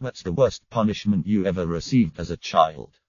What's the worst punishment you ever received as a child?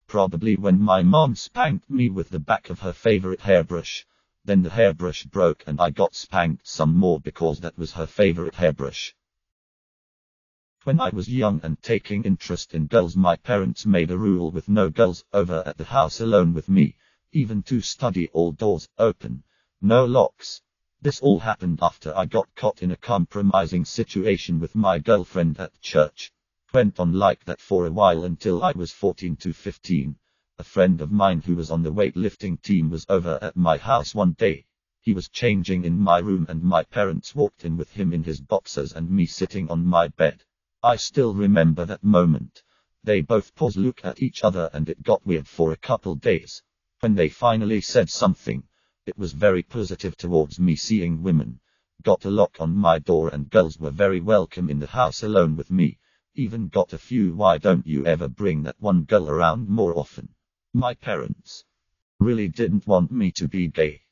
Probably when my mom spanked me with the back of her favorite hairbrush. Then the hairbrush broke and I got spanked some more because that was her favorite hairbrush. When I was young and taking interest in girls, my parents made a rule with no girls over at the house alone with me, even to study all doors open, no locks. This all happened after I got caught in a compromising situation with my girlfriend at church. Went on like that for a while until I was 14 to 15. A friend of mine who was on the weightlifting team was over at my house one day. He was changing in my room and my parents walked in with him in his boxers and me sitting on my bed. I still remember that moment. They both paused, looked at each other, and it got weird for a couple days. When they finally said something, it was very positive towards me seeing women. Got a lock on my door and girls were very welcome in the house alone with me. Even got a few "why don't you ever bring that one girl around more often?" My parents really didn't want me to be gay.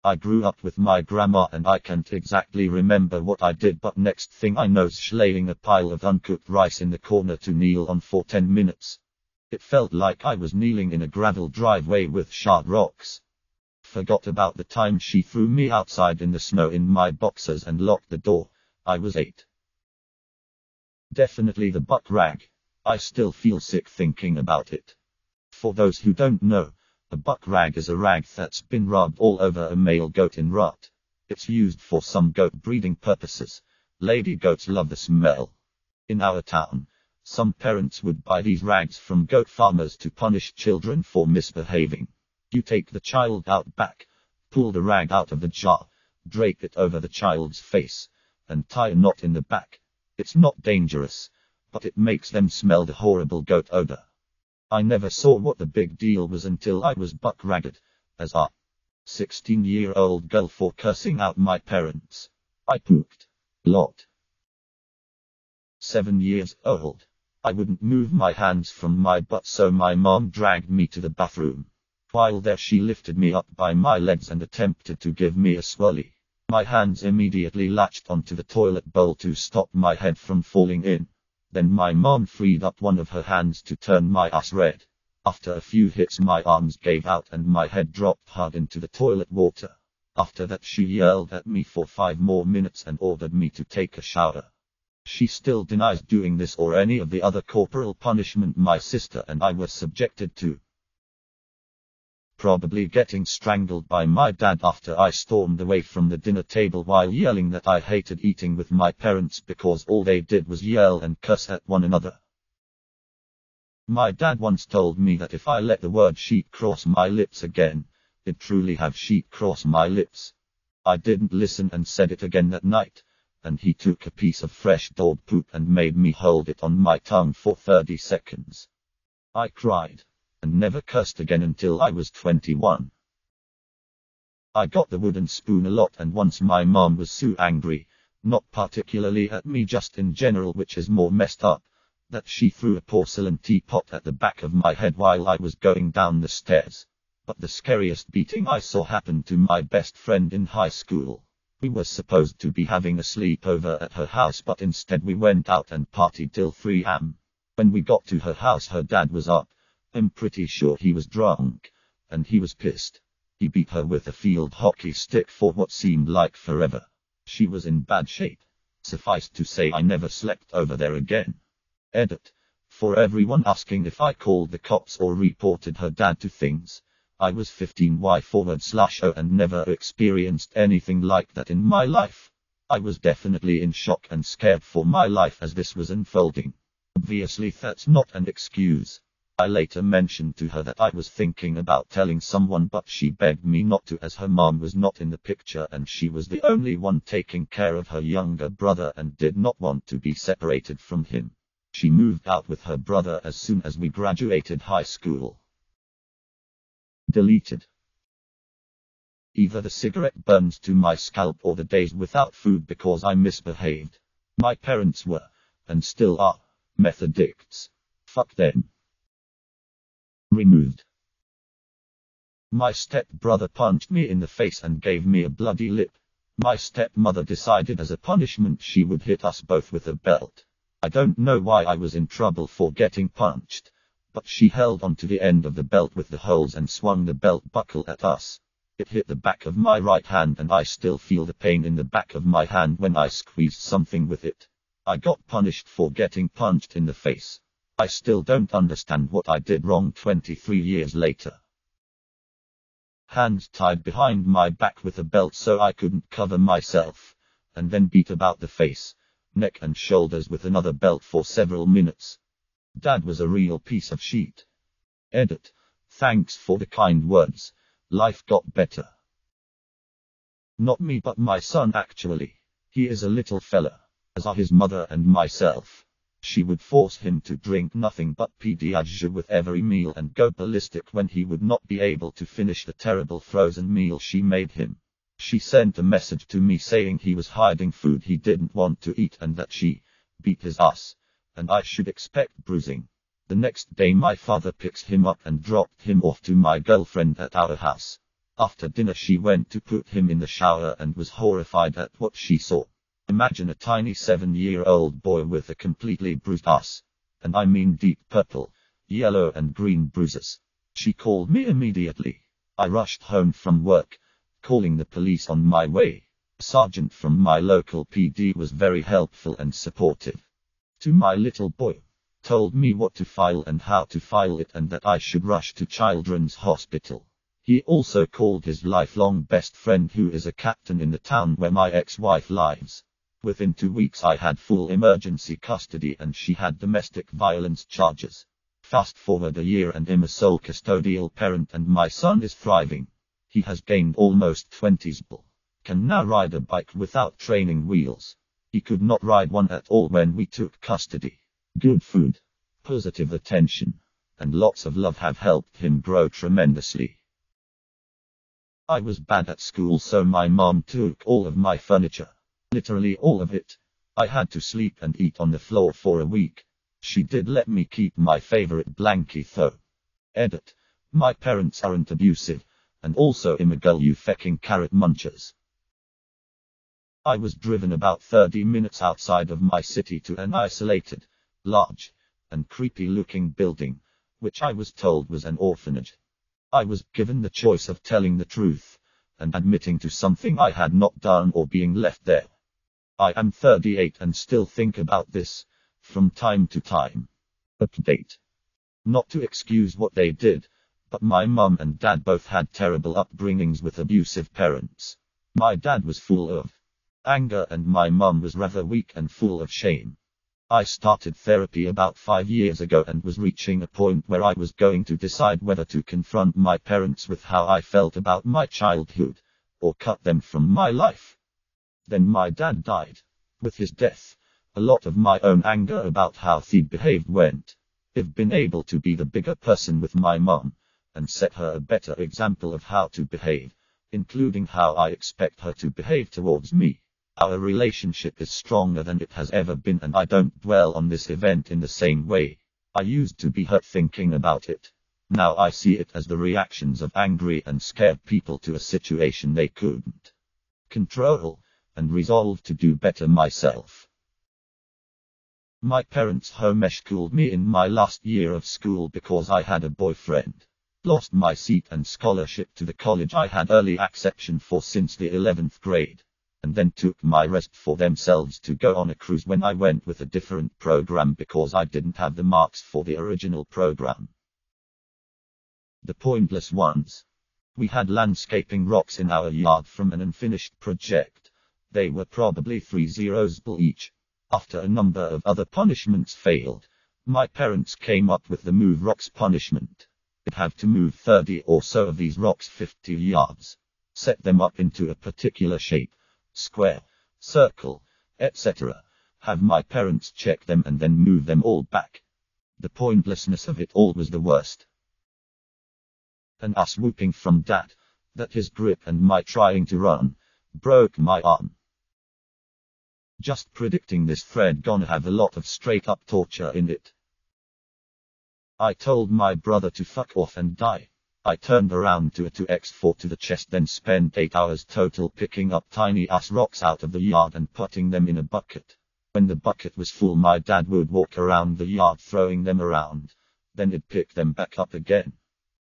I grew up with my grandma and I can't exactly remember what I did, but next thing I know, slaying a pile of uncooked rice in the corner to kneel on for 10 minutes. It felt like I was kneeling in a gravel driveway with sharp rocks. Forgot about the time she threw me outside in the snow in my boxers and locked the door. I was 8. Definitely the butt rag. I still feel sick thinking about it. For those who don't know, a butt rag is a rag that's been rubbed all over a male goat in rut. It's used for some goat breeding purposes. Lady goats love the smell. In our town, some parents would buy these rags from goat farmers to punish children for misbehaving. You take the child out back, pull the rag out of the jar, drape it over the child's face, and tie a knot in the back. It's not dangerous, but it makes them smell the horrible goat odor. I never saw what the big deal was until I was butt ragged, as a 16-year-old girl, for cursing out my parents. I pooped a lot. 7 years old. I wouldn't move my hands from my butt, so my mom dragged me to the bathroom. While there she lifted me up by my legs and attempted to give me a swirly. My hands immediately latched onto the toilet bowl to stop my head from falling in. Then my mom freed up one of her hands to turn my ass red. After a few hits my arms gave out and my head dropped hard into the toilet water. After that she yelled at me for 5 more minutes and ordered me to take a shower. She still denies doing this or any of the other corporal punishment my sister and I were subjected to. Probably getting strangled by my dad after I stormed away from the dinner table while yelling that I hated eating with my parents because all they did was yell and curse at one another. My dad once told me that if I let the word sheep cross my lips again, it'd truly have sheep cross my lips. I didn't listen and said it again that night, and he took a piece of fresh dog poop and made me hold it on my tongue for 30 seconds. I cried and never cursed again until I was 21. I got the wooden spoon a lot, and once my mom was so angry, not particularly at me, just in general, which is more messed up, that she threw a porcelain teapot at the back of my head while I was going down the stairs. But the scariest beating I saw happened to my best friend in high school. We were supposed to be having a sleepover at her house, but instead we went out and partied till 3 a.m. When we got to her house, her dad was up. I'm pretty sure he was drunk, and he was pissed. He beat her with a field hockey stick for what seemed like forever. She was in bad shape. Suffice to say, I never slept over there again. Edit. For everyone asking if I called the cops or reported her dad to things, I was 15y/o and never experienced anything like that in my life. I was definitely in shock and scared for my life as this was unfolding. Obviously that's not an excuse. I later mentioned to her that I was thinking about telling someone, but she begged me not to, as her mom was not in the picture and she was the only one taking care of her younger brother and did not want to be separated from him. She moved out with her brother as soon as we graduated high school. Deleted. Either the cigarette burns to my scalp or the days without food because I misbehaved. My parents were, and still are, meth addicts. Fuck them. Removed. My stepbrother punched me in the face and gave me a bloody lip. My stepmother decided as a punishment she would hit us both with a belt. I don't know why I was in trouble for getting punched, but she held onto the end of the belt with the holes and swung the belt buckle at us. It hit the back of my right hand and I still feel the pain in the back of my hand when I squeezed something with it. I got punished for getting punched in the face. I still don't understand what I did wrong 23 years later. Hands tied behind my back with a belt so I couldn't cover myself, and then beat about the face, neck and shoulders with another belt for several minutes. Dad was a real piece of shit. Edit. Thanks for the kind words. Life got better. Not me but my son actually. He is a little fella, as are his mother and myself. She would force him to drink nothing but Pediager with every meal and go ballistic when he would not be able to finish the terrible frozen meal she made him. She sent a message to me saying he was hiding food he didn't want to eat and that she beat his ass, and I should expect bruising. The next day my father picks him up and dropped him off to my girlfriend at our house. After dinner she went to put him in the shower and was horrified at what she saw. Imagine a tiny 7-year-old boy with a completely bruised ass. And I mean deep purple, yellow and green bruises. She called me immediately. I rushed home from work, calling the police on my way. A sergeant from my local PD was very helpful and supportive. To my little boy. Told me what to file and how to file it and that I should rush to Children's Hospital. He also called his lifelong best friend who is a captain in the town where my ex-wife lives. Within 2 weeks I had full emergency custody and she had domestic violence charges. Fast forward a year and I'm a sole custodial parent and my son is thriving. He has gained almost 20s, can now ride a bike without training wheels. He could not ride one at all when we took custody. Good food, positive attention, and lots of love have helped him grow tremendously. I was bad at school so my mom took all of my furniture. Literally all of it. I had to sleep and eat on the floor for a week. She did let me keep my favorite blankie though. Edit. My parents aren't abusive, and also I'm a girl you fecking carrot munchers. I was driven about 30 minutes outside of my city to an isolated, large, and creepy-looking building, which I was told was an orphanage. I was given the choice of telling the truth, and admitting to something I had not done or being left there. I am 38 and still think about this, from time to time. Update. Not to excuse what they did, but my mum and dad both had terrible upbringings with abusive parents. My dad was full of anger and my mum was rather weak and full of shame. I started therapy about 5 years ago and was reaching a point where I was going to decide whether to confront my parents with how I felt about my childhood, or cut them from my life. Then my dad died. With his death, a lot of my own anger about how he behaved went. I've been able to be the bigger person with my mom, and set her a better example of how to behave, including how I expect her to behave towards me. Our relationship is stronger than it has ever been and I don't dwell on this event in the same way. I used to be hurt thinking about it. Now I see it as the reactions of angry and scared people to a situation they couldn't control, and resolve to do better myself. My parents homeschooled me in my last year of school because I had a boyfriend. Lost my seat and scholarship to the college I had early acceptation for since the 11th grade. And then took my rest for themselves to go on a cruise when I went with a different program because I didn't have the marks for the original program. The pointless ones. We had landscaping rocks in our yard from an unfinished project. They were probably 3 zeros each. After a number of other punishments failed, my parents came up with the move rocks punishment. I'd have to move 30 or so of these rocks 50 yards. Set them up into a particular shape. Square, circle, etc. Have my parents check them and then move them all back. The pointlessness of it all was the worst. An ass whooping from dad, that his grip and my trying to run, broke my arm. Just predicting this thread gonna have a lot of straight up torture in it. I told my brother to fuck off and die. I turned around to a 2x4 to the chest, then spent 8 hours total picking up tiny ass rocks out of the yard and putting them in a bucket. When the bucket was full, my dad would walk around the yard throwing them around. Then he'd pick them back up again.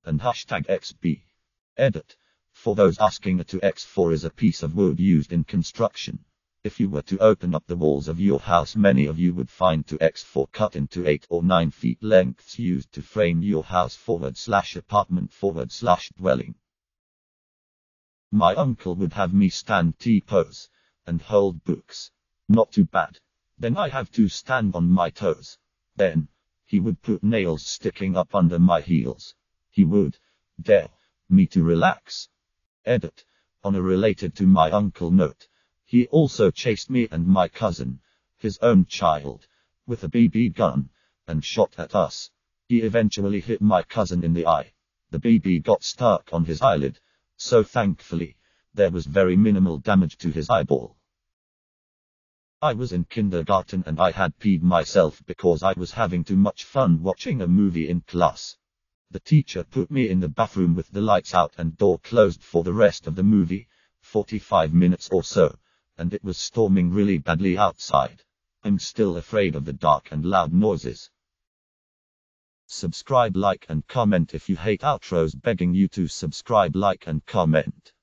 And #XB. Edit. For those asking, a 2x4 is a piece of wood used in construction. If you were to open up the walls of your house, many of you would find 2x4 cut into 8 or 9 feet lengths used to frame your house /apartment/dwelling. My uncle would have me stand T-pose and hold books. Not too bad. Then I have to stand on my toes. Then he would put nails sticking up under my heels. He would dare me to relax. Edit. On a related to my uncle note, he also chased me and my cousin, his own child, with a BB gun, and shot at us. He eventually hit my cousin in the eye. The BB got stuck on his eyelid, so thankfully, there was very minimal damage to his eyeball. I was in kindergarten and I had peed myself because I was having too much fun watching a movie in class. The teacher put me in the bathroom with the lights out and door closed for the rest of the movie, 45 minutes or so. And it was storming really badly outside. I'm still afraid of the dark and loud noises. Subscribe, like and comment if you hate outros. Begging you to subscribe, like and comment.